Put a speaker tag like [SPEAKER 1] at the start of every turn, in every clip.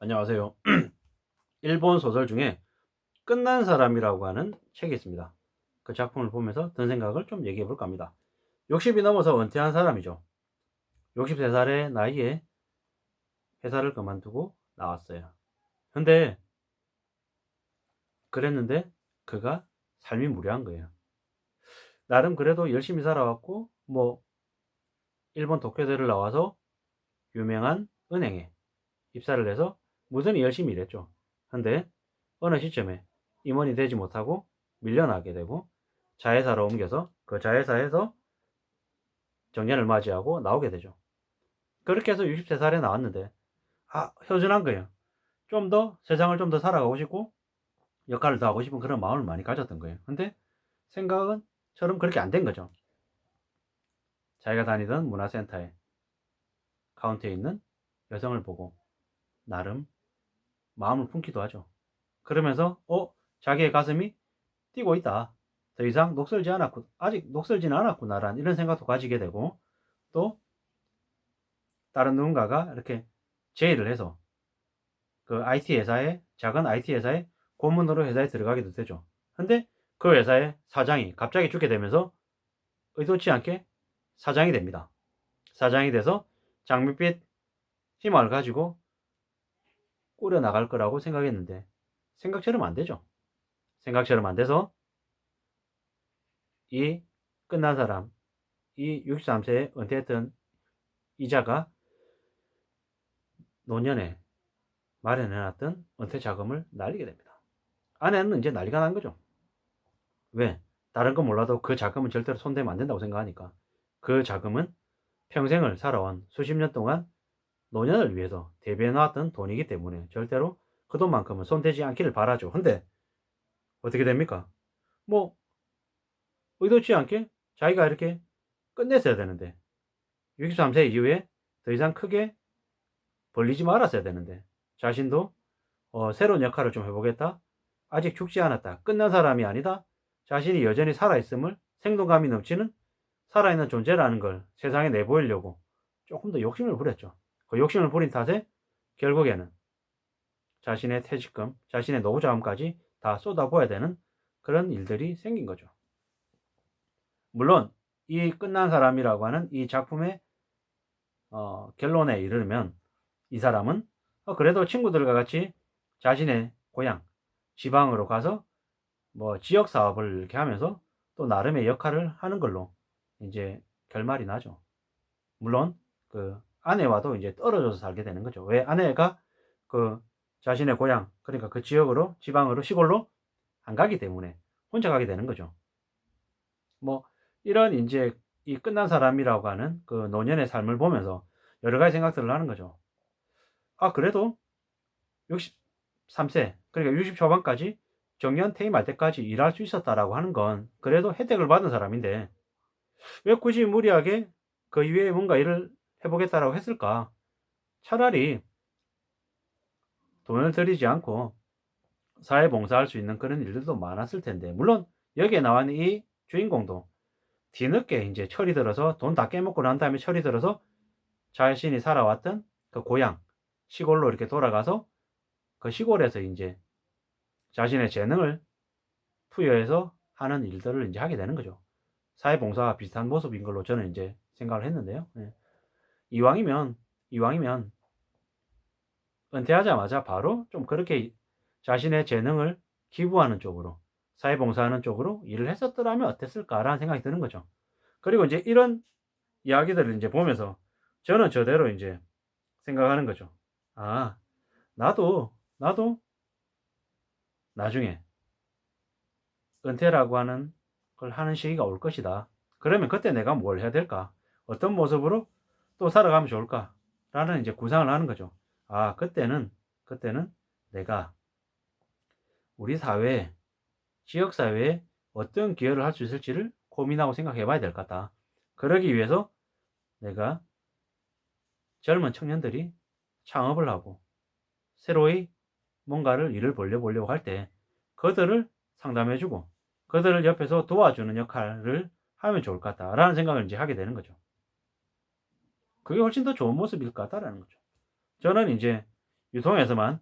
[SPEAKER 1] 안녕하세요. 일본 소설 중에 끝난 사람이라고 하는 책이 있습니다. 그 작품을 보면서 든 생각을 좀 얘기해 볼까 합니다. 60이 넘어서 은퇴한 사람이죠. 63살의 나이에 회사를 그만두고 나왔어요. 근데 그랬는데 그가 삶이 무료한 거예요. 나름 그래도 열심히 살아왔고 뭐 일본 도쿄대를 나와서 유명한 은행에 입사를 해서 무전히 열심히 일했죠. 근데 어느 시점에 임원이 되지 못하고 밀려나게 되고 자회사로 옮겨서 그 자회사에서 정년을 맞이하고 나오게 되죠. 그렇게 해서 63살에 나왔는데 허전한 거예요. 좀 더 세상을 좀 더 살아가고 싶고 역할을 더 하고 싶은 그런 마음을 많이 가졌던 거예요. 근데 생각은 처럼 그렇게 안 된 거죠. 자기가 다니던 문화센터에 카운터에 있는 여성을 보고 나름 마음을 품기도 하죠. 그러면서 자기의 가슴이 뛰고 있다. 더 이상 녹슬지 않았고 아직 녹슬지는 않았구나라는 이런 생각도 가지게 되고 또 다른 누군가가 이렇게 제의를 해서 그 IT 회사에 작은 IT 회사에 고문으로 회사에 들어가기도 되죠. 근데 그 회사의 사장이 갑자기 죽게 되면서 의도치 않게 사장이 됩니다. 사장이 돼서 장밋빛 희망을 가지고 꾸려 나갈 거라고 생각했는데 생각처럼 안 되죠. 생각처럼 안 돼서 이 끝난 사람, 이 63세에 은퇴했던 이자가 노년에 마련해 놨던 은퇴 자금을 날리게 됩니다. 아내는 이제 난리가 난 거죠. 왜? 다른 건 몰라도 그 자금은 절대로 손대면 안 된다고 생각하니까. 그 자금은 평생을 살아온 수십 년 동안 노년을 위해서 대비해 놨던 돈이기 때문에 절대로 그 돈만큼은 손대지 않기를 바라죠. 근데 어떻게 됩니까? 뭐 의도치 않게 자기가 이렇게 끝냈어야 되는데 63세 이후에 더 이상 크게 벌리지 말았어야 되는데 자신도 새로운 역할을 좀 해보겠다. 아직 죽지 않았다. 끝난 사람이 아니다. 자신이 여전히 살아있음을 생동감이 넘치는 살아있는 존재라는 걸 세상에 내보이려고 조금 더 욕심을 부렸죠. 그 욕심을 부린 탓에 결국에는 자신의 퇴직금, 자신의 노후자금까지 다 쏟아부어야 되는 그런 일들이 생긴 거죠. 물론 이 끝난 사람이라고 하는 이 작품의 결론에 이르면 이 사람은 그래도 친구들과 같이 자신의 고향, 지방으로 가서 뭐 지역 사업을 이렇게 하면서 또 나름의 역할을 하는 걸로 이제 결말이 나죠. 물론 그 아내와도 이제 떨어져서 살게 되는 거죠. 왜? 아내가 그 자신의 고향, 그러니까 그 지역으로, 지방으로, 시골로 안 가기 때문에 혼자 가게 되는 거죠. 뭐 이런 인제 이 끝난 사람이라고 하는 그 노년의 삶을 보면서 여러 가지 생각들을 하는 거죠. 그래도 63세 그러니까 60 초반까지 정년 퇴임할 때까지 일할 수 있었다라고 하는 건 그래도 혜택을 받은 사람인데 왜 굳이 무리하게 그 이외에 뭔가 일을 해 보겠다라고 했을까? 차라리 돈을 들이지 않고 사회 봉사할 수 있는 그런 일들도 많았을 텐데 물론 여기에 나와 있는 이 주인공도 뒤늦게 인제 철이 들어서 돈 다 깨먹고 난 다음에 철이 들어서 자신이 살아왔던 그 고향, 시골로 이렇게 돌아가서 그 시골에서 인제 자신의 재능을 투여해서 하는 일들을 인제 하게 되는 거죠. 사회봉사와 비슷한 모습인 걸로 저는 인제 생각을 했는데요. 예. 이왕이면, 이왕이면 은퇴하자마자 바로 좀 그렇게 자신의 재능을 기부하는 쪽으로, 사회봉사하는 쪽으로 일을 했었더라면 어땠을까라는 생각이 드는 거죠. 그리고 인제 이런 이야기들을 인제 보면서 저는 저대로 인제 생각하는 거죠. '아 나도 나중에 은퇴라고 하는 걸 하는 시기가 올 것이다. 그러면 그때 내가 뭘 해야 될까? 어떤 모습으로 또 살아가면 좋을까?'라는 이제 구상을 하는 거죠. 그때는 내가 우리 사회에, 지역 사회에 어떤 기여를 할 수 있을지를 고민하고 생각해 봐야 될 것 같다. 그러기 위해서 내가 젊은 청년들이 창업을 하고 새로이 뭔가를 일을 벌려보려고 할 때 그들을 상담해 주고 그들을 옆에서 도와주는 역할을 하면 좋을 것 같다라는 생각을 이제 하게 되는 거죠. 그게 훨씬 더 좋은 모습일 것 같다라는 거죠. 저는 이제 유통에서만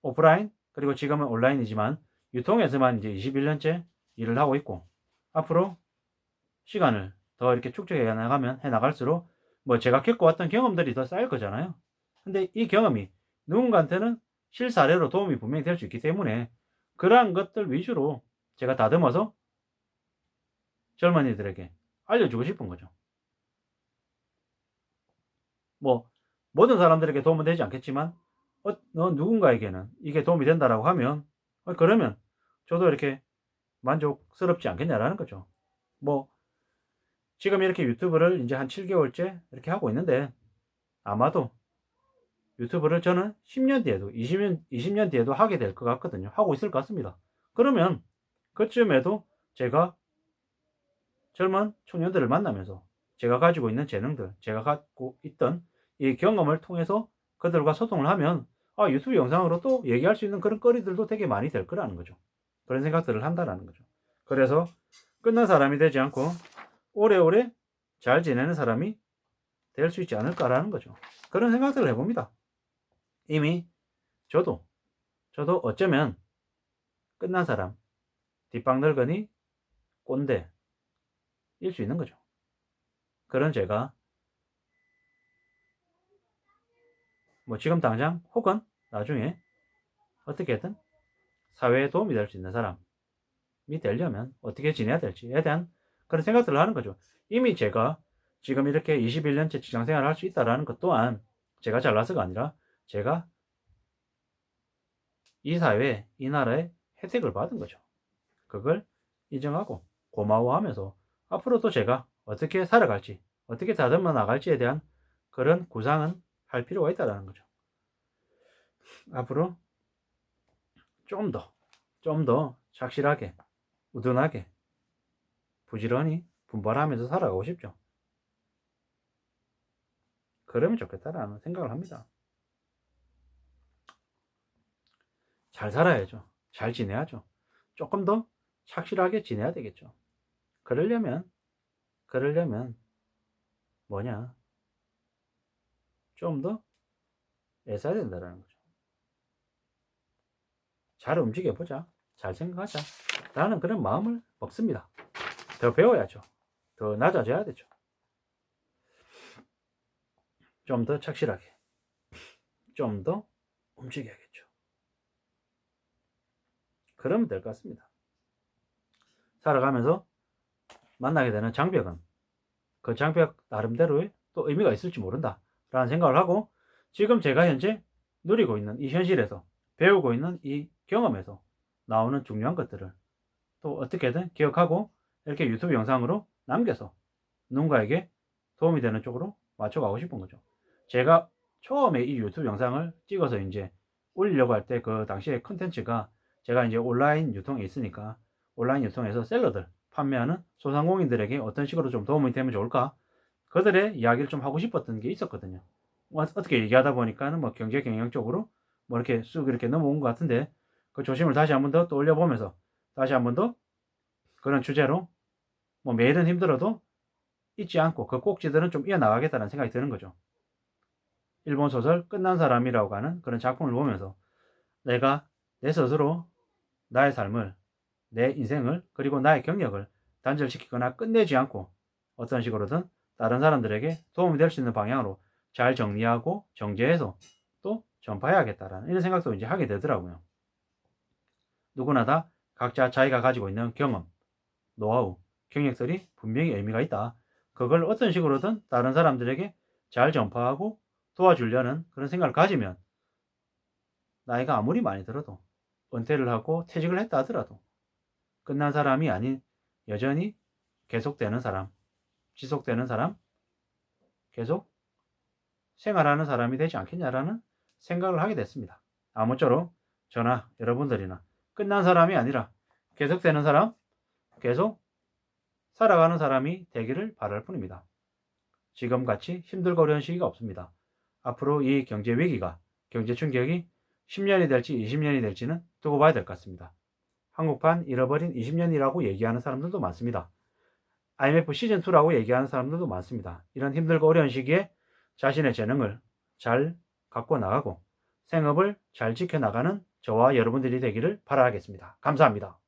[SPEAKER 1] 오프라인 그리고 지금은 온라인이지만 유통에서만 이제 21년째 일을 하고 있고 앞으로 시간을 더 이렇게 축적해 나가면 해 나갈수록 뭐 제가 겪어왔던 경험들이 더 쌓일 거잖아요. 근데 이 경험이 누군가한테는 실사례로 도움이 분명히 될 수 있기 때문에 그러한 것들 위주로 제가 다듬어서 젊은이들에게 알려주고 싶은 거죠. 뭐 모든 사람들에게 도움은 되지 않겠지만 누군가에게는 이게 도움이 된다라고 하면 그러면 저도 이렇게 만족스럽지 않겠냐라는 거죠. 뭐 지금 이렇게 유튜브를 이제 한 7개월째 이렇게 하고 있는데 아마도 유튜브를 저는 10년 뒤에도 20년 뒤에도 하게 될 것 같거든요. 하고 있을 것 같습니다. 그러면 그쯤에도 제가 젊은 청년들을 만나면서 제가 가지고 있는 재능들, 제가 갖고 있던 이 경험을 통해서 그들과 소통을 하면 유튜브 영상으로 또 얘기할 수 있는 그런 거리들도 되게 많이 될 거라는 거죠. 그런 생각들을 한다라는 거죠. 그래서 끝난 사람이 되지 않고 오래오래 잘 지내는 사람이 될 수 있지 않을까라는 거죠. 그런 생각들을 해봅니다. 이미 저도 어쩌면 끝난 사람, 뒷방 늙은이, 꼰대일 수 있는 거죠. 그런 제가 뭐 지금 당장 혹은 나중에 어떻게든 사회에 도움이 될 수 있는 사람이 되려면 어떻게 지내야 될지에 대한 그런 생각들을 하는 거죠. 이미 제가 지금 이렇게 21년째 직장 생활을 할 수 있다는 것 또한 제가 잘나서가 아니라 제가 이 사회에, 이 나라에 혜택을 받은 거죠. 그걸 인정하고 고마워하면서 앞으로도 제가 어떻게 살아갈지, 어떻게 다듬어 나갈지에 대한 그런 구상은 할 필요가 있다는 거죠. 앞으로 좀 더 착실하게, 우둔하게, 부지런히 분발하면서 살아가고 싶죠. 그러면 좋겠다라는 생각을 합니다. 잘 살아야죠. 잘 지내야죠. 조금 더 착실하게 지내야 되겠죠. 그러려면 뭐냐? 좀 더 애써야 된다는 거죠. 잘 움직여보자. 잘 생각하자. 라는 그런 마음을 먹습니다. 더 배워야죠. 더 낮아져야 되죠. 좀 더 착실하게. 좀 더 움직여야겠죠. 그러면 될 것 같습니다. 살아가면서 만나게 되는 장벽은 그 장벽 나름대로의 또 의미가 있을지 모른다 라는 생각을 하고 지금 제가 현재 누리고 있는 이 현실에서 배우고 있는 이 경험에서 나오는 중요한 것들을 또 어떻게든 기억하고 이렇게 유튜브 영상으로 남겨서 누군가에게 도움이 되는 쪽으로 맞춰가고 싶은 거죠. 제가 처음에 이 유튜브 영상을 찍어서 이제 올리려고 할 때 그 당시에 컨텐츠가 제가 이제 온라인 유통에 있으니까 온라인 유통에서 셀러들 판매하는 소상공인들에게 어떤 식으로 좀 도움이 되면 좋을까? 그들의 이야기를 좀 하고 싶었던 게 있었거든요. 어떻게 얘기하다 보니까는 뭐 경제 경영 쪽으로 뭐 이렇게 쑥 이렇게 넘어온 것 같은데 그 조심을 다시 한번 더 떠올려 보면서 다시 한번 더 그런 주제로 뭐 매일은 힘들어도 잊지 않고 그 꼭지들은 좀 이어나가겠다는 생각이 드는 거죠. 일본 소설 끝난 사람이라고 하는 그런 작품을 보면서 내가 내 스스로 나의 삶을, 내 인생을, 그리고 나의 경력을 단절시키거나 끝내지 않고 어떤 식으로든 다른 사람들에게 도움이 될 수 있는 방향으로 잘 정리하고 정제해서 또 전파해야겠다라는 이런 생각도 이제 하게 되더라고요. 누구나 다 각자 자기가 가지고 있는 경험, 노하우, 경력들이 분명히 의미가 있다. 그걸 어떤 식으로든 다른 사람들에게 잘 전파하고 도와주려는 그런 생각을 가지면 나이가 아무리 많이 들어도 은퇴를 하고 퇴직을 했다 하더라도 끝난 사람이 아닌 여전히 계속되는 사람, 지속되는 사람, 계속 생활하는 사람이 되지 않겠냐라는 생각을 하게 됐습니다. 아무쪼록 저나 여러분들이나 끝난 사람이 아니라 계속되는 사람, 계속 살아가는 사람이 되기를 바랄 뿐입니다. 지금같이 힘들고 어려운 시기가 없습니다. 앞으로 이 경제 위기가, 경제 충격이 10년이 될지 20년이 될지는 두고 봐야 될 것 같습니다. 한국판 잃어버린 20년이라고 얘기하는 사람들도 많습니다. IMF 시즌2라고 얘기하는 사람들도 많습니다. 이런 힘들고 어려운 시기에 자신의 재능을 잘 갖고 나가고 생업을 잘 지켜나가는 저와 여러분들이 되기를 바라겠습니다. 감사합니다.